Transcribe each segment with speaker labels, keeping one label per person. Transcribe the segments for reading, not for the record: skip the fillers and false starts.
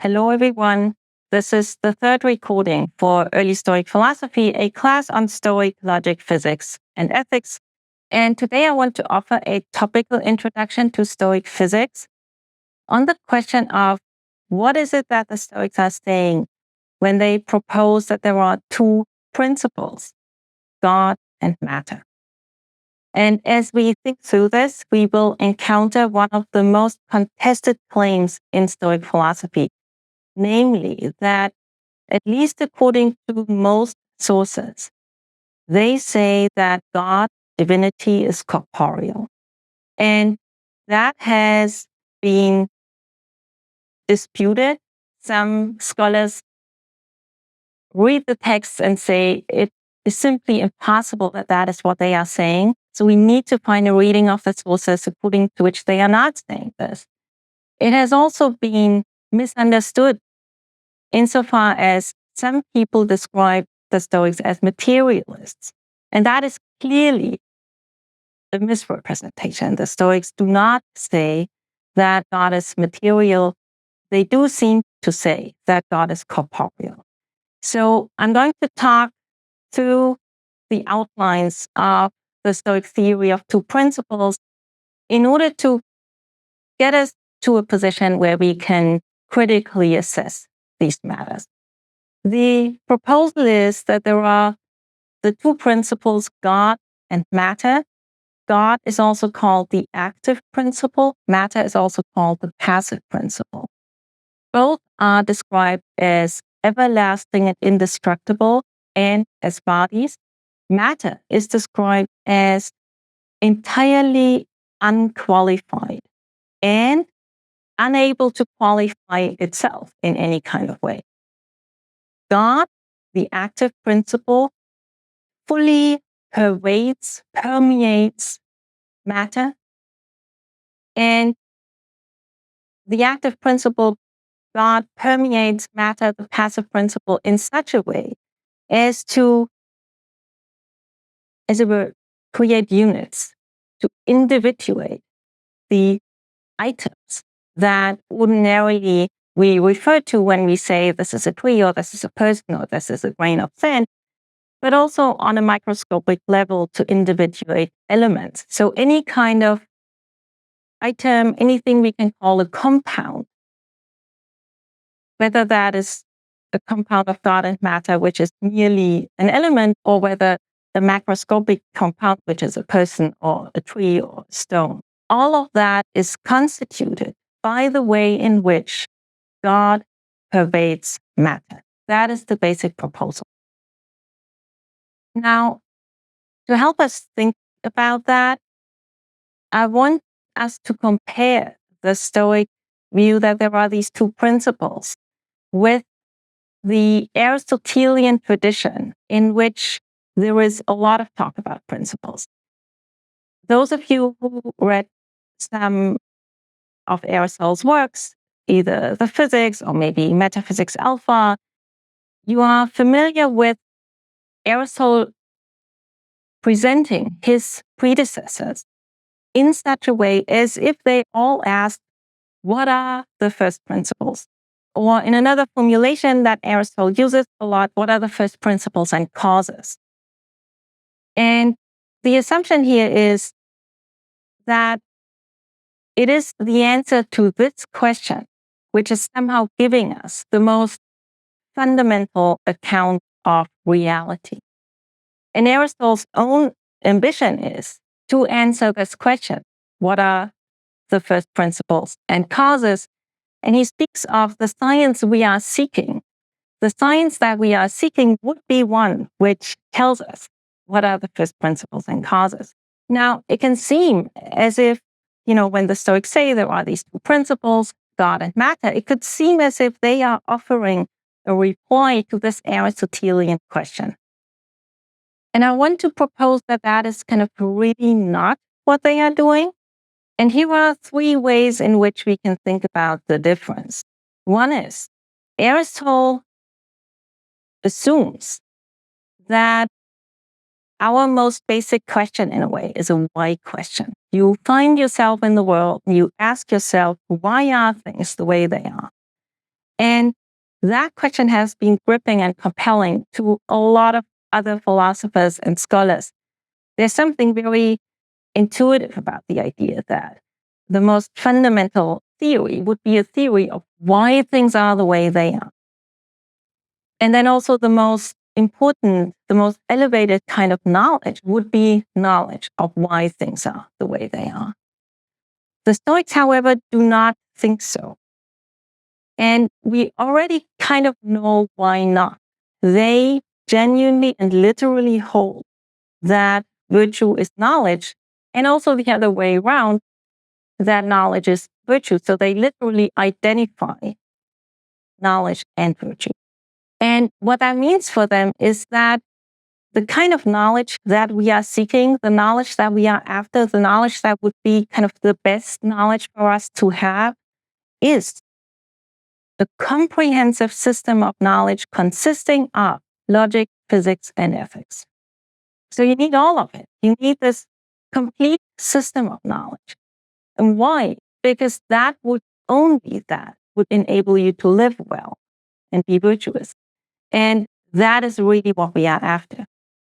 Speaker 1: Hello, everyone. This is the third recording for Early Stoic Philosophy, a class on Stoic logic, physics, and ethics. And today I want to offer a topical introduction to Stoic physics on the question of what is it that the Stoics are saying when they propose that there are two principles, God and matter. And as we think through this, we will encounter one of the most contested claims in Stoic philosophy, namely that, at least according to most sources, they say that God, divinity, is corporeal. And that has been disputed. Some scholars read the text and say it is simply impossible that that is what they are saying. So we need to find a reading of the sources according to which they are not saying this. It has also been misunderstood insofar as some people describe the Stoics as materialists. And that is clearly a misrepresentation. The Stoics do not say that God is material. They do seem to say that God is corporeal. So I'm going to talk through the outlines of the Stoic theory of two principles in order to get us to a position where we can critically assess these matters. The proposal is that there are the two principles, God and matter. God is also called the active principle. Matter is also called the passive principle. Both are described as everlasting and indestructible and as bodies. Matter is described as entirely unqualified and unable to qualify itself in any kind of way. God, the active principle, fully permeates matter. And the active principle, God, permeates matter, the passive principle, in such a way as to, as it were, create units, to individuate the items that ordinarily we refer to when we say this is a tree or this is a person or this is a grain of sand, but also on a microscopic level to individuate elements. So any kind of item, anything we can call a compound, whether that is a compound of God and matter, which is merely an element, or whether a macroscopic compound, which is a person or a tree or a stone. All of that is constituted by the way in which God pervades matter. That is the basic proposal. Now, to help us think about that, I want us to compare the Stoic view that there are these two principles with the Aristotelian tradition, in which there is a lot of talk about principles. Those of you who read some of Aristotle's works, either the Physics or maybe Metaphysics Alpha, you are familiar with Aristotle presenting his predecessors in such a way as if they all asked, what are the first principles? Or in another formulation that Aristotle uses a lot, what are the first principles and causes? And the assumption here is that it is the answer to this question, which is somehow giving us the most fundamental account of reality. And Aristotle's own ambition is to answer this question: what are the first principles and causes? And he speaks of the science we are seeking. The science that we are seeking would be one which tells us what are the first principles and causes. Now, it can seem as if, when the Stoics say there are these two principles, God and matter, it could seem as if they are offering a reply to this Aristotelian question. And I want to propose that that is kind of really not what they are doing. And here are three ways in which we can think about the difference. One is Aristotle assumes that our most basic question, in a way, is a why question. You find yourself in the world, and you ask yourself, why are things the way they are? And that question has been gripping and compelling to a lot of other philosophers and scholars. There's something very intuitive about the idea that the most fundamental theory would be a theory of why things are the way they are. And then also the most important, the most elevated kind of knowledge would be knowledge of why things are the way they are. The Stoics, however, do not think so. And we already kind of know why not. They genuinely and literally hold that virtue is knowledge, and also the other way around, that knowledge is virtue. So they literally identify knowledge and virtue. And what that means for them is that the kind of knowledge that we are seeking, the knowledge that we are after, the knowledge that would be kind of the best knowledge for us to have is a comprehensive system of knowledge consisting of logic, physics, and ethics. So you need all of it. You need this complete system of knowledge. And why? Because that would enable you to live well and be virtuous. And that is really what we are after.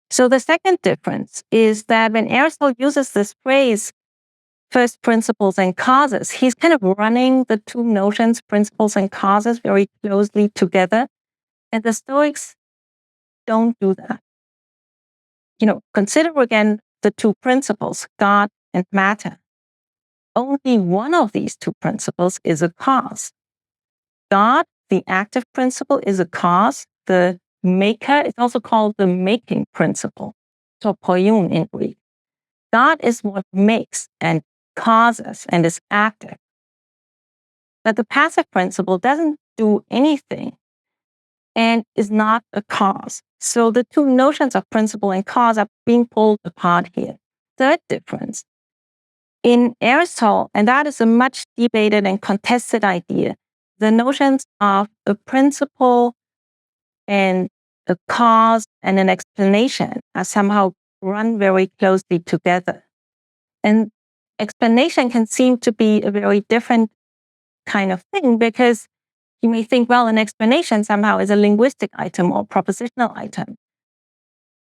Speaker 1: So the second difference is that when Aristotle uses this phrase, first principles and causes, he's kind of running the two notions, principles and causes, very closely together. And the Stoics don't do that. Consider again the two principles, God and matter. Only one of these two principles is a cause. God, the active principle, is a cause. The maker is also called the making principle, to poion in Greek. God is what makes and causes and is active. But the passive principle doesn't do anything and is not a cause. So the two notions of principle and cause are being pulled apart here. Third difference. In Aristotle, and that is a much debated and contested idea, the notions of a principle and a cause and an explanation are somehow run very closely together. And explanation can seem to be a very different kind of thing because you may think, well, an explanation somehow is a linguistic item or propositional item.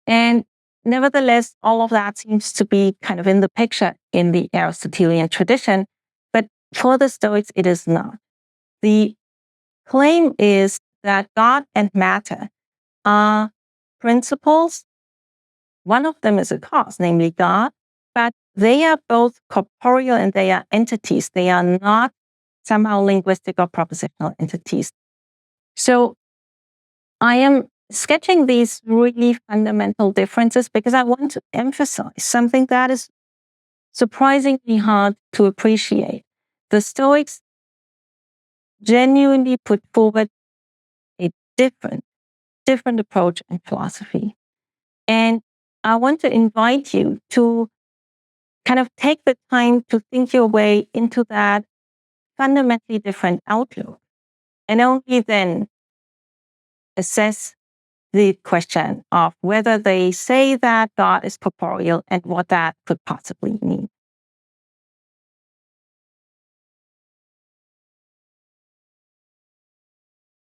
Speaker 1: And nevertheless, all of that seems to be kind of in the picture in the Aristotelian tradition. But for the Stoics, it is not. The claim is that God and matter are principles. One of them is a cause, namely God, but they are both corporeal and they are entities. They are not somehow linguistic or propositional entities. So I am sketching these really fundamental differences because I want to emphasize something that is surprisingly hard to appreciate. The Stoics genuinely put forward a different approach and philosophy. And I want to invite you to kind of take the time to think your way into that fundamentally different outlook, and only then assess the question of whether they say that God is corporeal and what that could possibly mean.